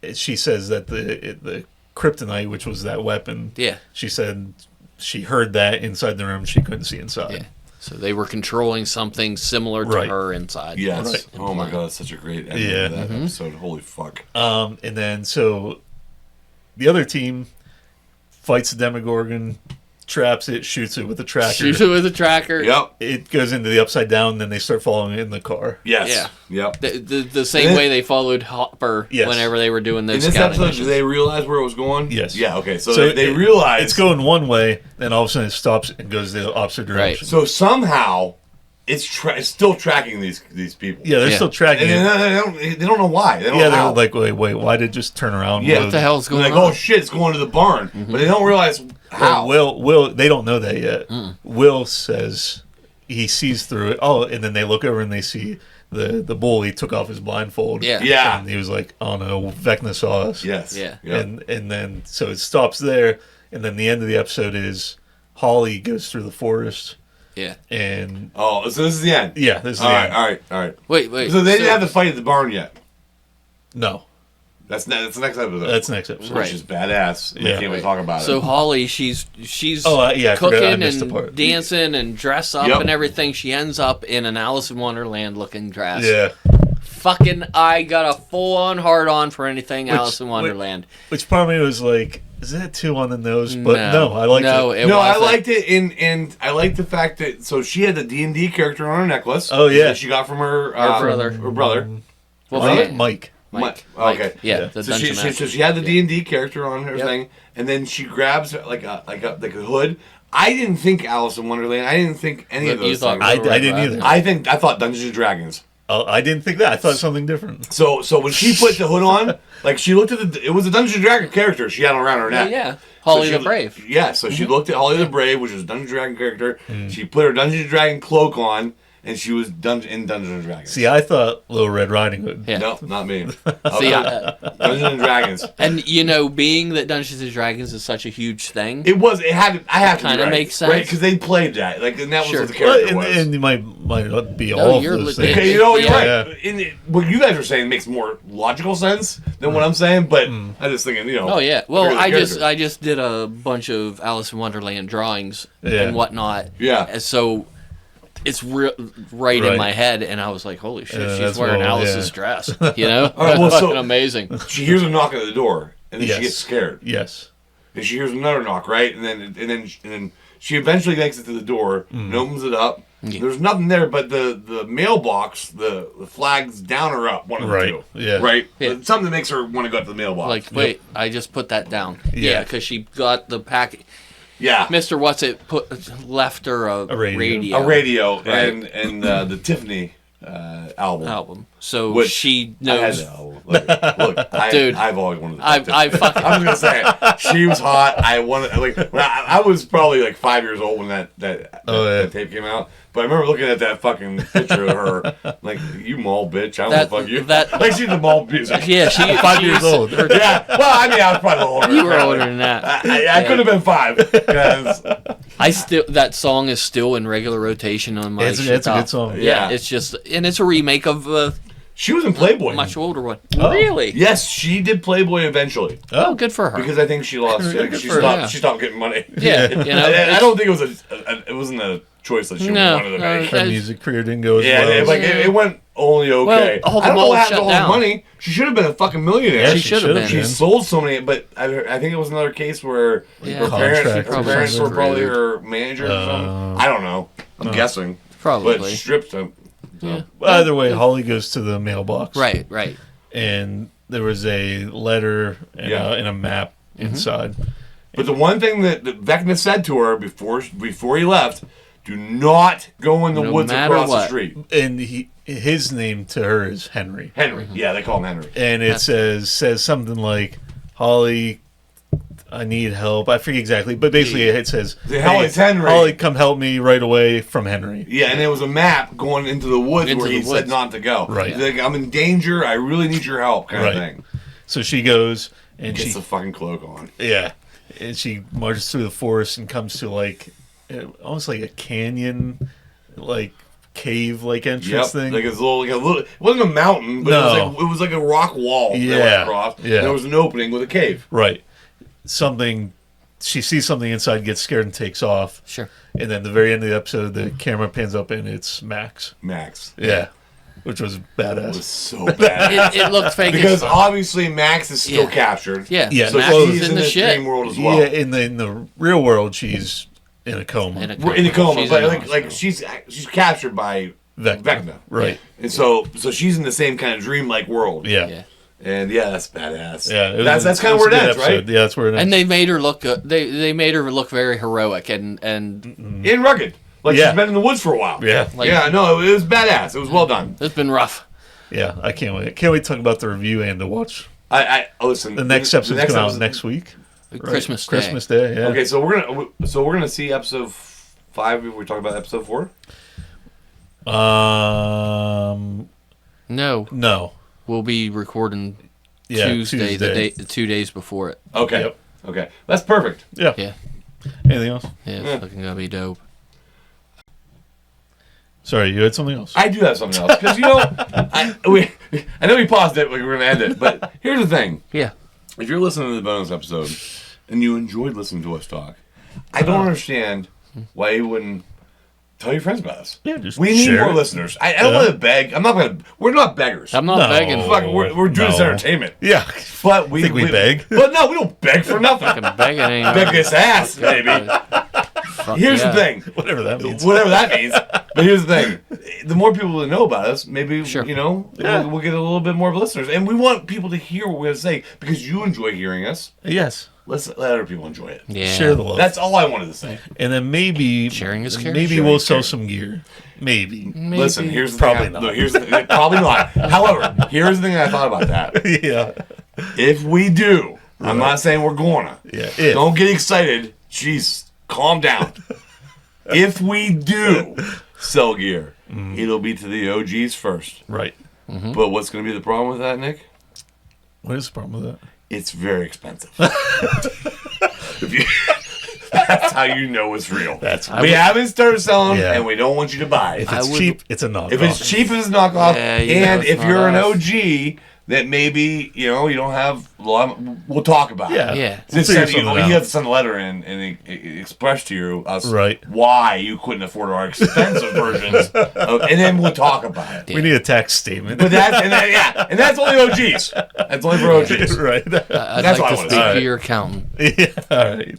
And she says that the kryptonite, which was that weapon. Yeah. She said she heard that inside the room. She couldn't see inside. Yeah. So they were controlling something similar to Right. her inside. Yes. Right. Oh my god, that's such a great ending Yeah. to that episode. Holy fuck. And then so the other team fights the Demogorgon, traps it, shoots it with a tracker. Shoots it with a tracker. Yep. It goes into the upside down, and then they start following it in the car. Yes. Yeah. Yep. The same And way they followed Hopper Yes. whenever they were doing In those this scouting episode, missions. do they realize where it was going? Yes. Yeah. Okay. So, So they it- realize It's going one way, then all of a sudden it stops and goes the opposite direction. So somehow it's still tracking these people. Yeah, they're Yeah. still tracking And it. they don't know why. They don't Yeah, know they're how. like, wait, why did it just turn around? Yeah. What the hell's They're going like, on? oh shit, it's going to the barn, but they don't realize how. Will, they don't know that yet. Will says he sees through it. Oh, and then they look over and they see the bully took off his blindfold. Yeah. Yeah. And he was like, oh no, Vecna saw us. Yes. Yeah. Yep. And then so it stops there, and then the end of the episode is Holly goes through the forest, Yeah. and Oh, so this is the end. yeah, this is All the right. end. All right. All right. Wait. So they didn't have the fight at the barn yet. No, That's the next episode. That's next episode. Which is badass. We can't even talk about it. So Holly, she's I cooking missed the part. and dancing and dress up and everything. She ends up in an Alice in Wonderland looking dress. Yeah. Fucking, I got a full-on hard-on for anything Alice in Wonderland. Which part of me was like, is that too on the nose? But no, I liked it. I liked it, and I liked the fact that she had the D&D character on her necklace. Oh yeah, that she got from her brother. Her brother. Mike. Okay, yeah. So she had the D&D character on her thing, and then she grabs like a hood. I didn't think Alice in Wonderland. I didn't think any of those things. I didn't either. I thought Dungeons and Dragons. Oh, I didn't think that. I thought something different. So when she put the hood on, like she looked at it was a Dungeons and Dragons character she had around her neck. Yeah. Holly the Brave. Yeah, so she looked at Holly the Brave, which was a Dungeons and Dragons character. She put her Dungeons and Dragons cloak on, and she was in Dungeons and Dragons. See, I thought Little Red Riding Hood. Yeah. No, not me. See, Dungeons and Dragons. And being that Dungeons and Dragons is such a huge thing, I have to kind of makes sense, right? Because they played that, and that was what the character was. And it might not be all of those things. Okay, you're right. What you guys are saying makes more logical sense than what I'm saying, but I'm just thinking, Oh yeah. Well, I just did a bunch of Alice in Wonderland drawings and whatnot. Yeah. And so it's right in my head, and I was like, "Holy shit, she's wearing Alice's dress!" You know, fucking amazing. She hears a knock at the door, and then she gets scared. Yes. And she hears another knock, right? And then she eventually makes it to the door and opens it up. Yeah. There's nothing there, but the mailbox, the flag's down or up, one of the two. Yeah. Right? Yeah. Something that makes her want to go up to the mailbox. Like, wait, I just put that down. Yeah, because she got the packet. Yeah. Mr. Left her a radio. A radio, right. and the Tiffany album. So which she knows. I had the album. Look, dude, I've always wanted to. I fucking. I'm gonna say it. She was hot. I wanted I was probably like 5 years old when that tape came out. But I remember looking at that fucking picture of her, like, you mall bitch. I don't fuck you. Like, she's the mall bitch. Yeah, she 5 years old. Yeah. Well, I mean, I was probably older. You were older than that. I could have been 5. That song is still in regular rotation on my. It's a good song. Yeah, it's just, and it's a remake of. She was in Playboy. A much older one. Oh. Really? Yes, she did Playboy eventually. Oh, good for her. Because I think she lost. She stopped getting money. Yeah, I don't think it wasn't a choice that she wanted to make. Her music career didn't go as well. It went only okay. Well, I don't know what happened to all down. the money. She should have been a fucking millionaire. Yeah, she should have been. She sold so many, but I think it was another case where her parents were probably her manager or something. I don't know. I'm guessing. Probably. But stripped them. Yeah. Well, either way, Holly goes to the mailbox. Right. And there was a letter and a map inside. But the one thing that Vecna said to her before he left, do not go in the woods across the street. And his name to her is Henry. Henry. Yeah, they call him Henry. And it says something like, Holly, I need help. I forget exactly, but basically it says, it's Henry. Holly, come help me right away from Henry. Yeah, and there was a map going into the woods where he said not to go. Right. He's like, I'm in danger. I really need your help, kind of thing. So she goes and gets the fucking cloak on. Yeah, and she marches through the forest and comes to almost like a canyon, like cave like entrance thing. Like a little. It wasn't a mountain, but it was like a rock wall. That went across. Yeah. There was an opening with a cave. Right. She sees something inside, gets scared, and takes off. Sure. And then the very end of the episode, the camera pans up and it's Max. Yeah. Which was badass. It was so badass. It looked fake because obviously Max is still captured. Yeah. Yeah. So Max she's is in the this shit. dream world as well. Yeah. In the real world, she's in a coma. In a coma, but she's captured by Vecna. Right. And so she's in the same kind of dream-like world. Yeah. And that's badass. Yeah, that's kind of where it ends, right? Yeah, that's where it ends. And they made her look. They made her look very heroic and rugged. Like she's been in the woods for a while. Yeah. No, it was badass. It was well done. It's been rough. Yeah, I can't wait. Can't wait to talk about the review and to watch. I listen. The next episode's coming out next week. Christmas Day. Christmas Day. Yeah. Okay, so we're gonna see episode 5. We're talking about episode 4. No. We'll be recording Tuesday, the 2 days before it. Okay. Yep. Okay. That's perfect. Yeah. Anything else? Yeah, it's fucking gonna be dope. Sorry, you had something else. I do have something else because I know we paused it. We were going to end it, but here's the thing: Yeah. if you're listening to the bonus episode and you enjoyed listening to us talk, I don't understand why you wouldn't tell your friends about us. Yeah, just we need share more it. listeners. I don't want to beg. I'm not going to. We're not beggars. I'm not No. begging. Fuck, we're doing this entertainment. Yeah. But we Think we beg? But no, we don't beg for nothing. Fucking begging ain't. Beg this ass, baby. Here's the thing. Whatever that means. Whatever that means. But here's the thing: the more people that know about us, maybe Sure. we'll get a little bit more listeners, and we want people to hear what we have to say because you enjoy hearing us. Yes. Let's let other people enjoy it. Yeah. Share the love. That's all I wanted to say. And then maybe Sharing is caring. Maybe Sharing we'll is sell caring. some gear. Maybe. Listen, here's the Probably thing. not. No, here's the, probably not. However, here's the thing I thought about that. Yeah. If we do, I'm not saying we're gonna. Yeah. If. Don't get excited. Jeez, calm down. If we do sell gear, it'll be to the OGs first. Right. But what's going to be the problem with that, Nick? What is the problem with that? It's very expensive. That's how you know it's real. We haven't started selling, Yeah. and we don't want you to buy. If If it's cheap, it's a knockoff. it's cheap, it's a knockoff. Yeah, you know and it's if not you're an us. OG that maybe you don't have, we'll talk about Yeah. it. Yeah. We'll Just figure send, something you out. have to send a letter in and express to us Right. why you couldn't afford our expensive versions, and then we'll talk about it. We need a tax statement. But and that's only OGs. That's only for OGs. right. I'd That's what I like to wanna speak say. to your accountant. Yeah. All right.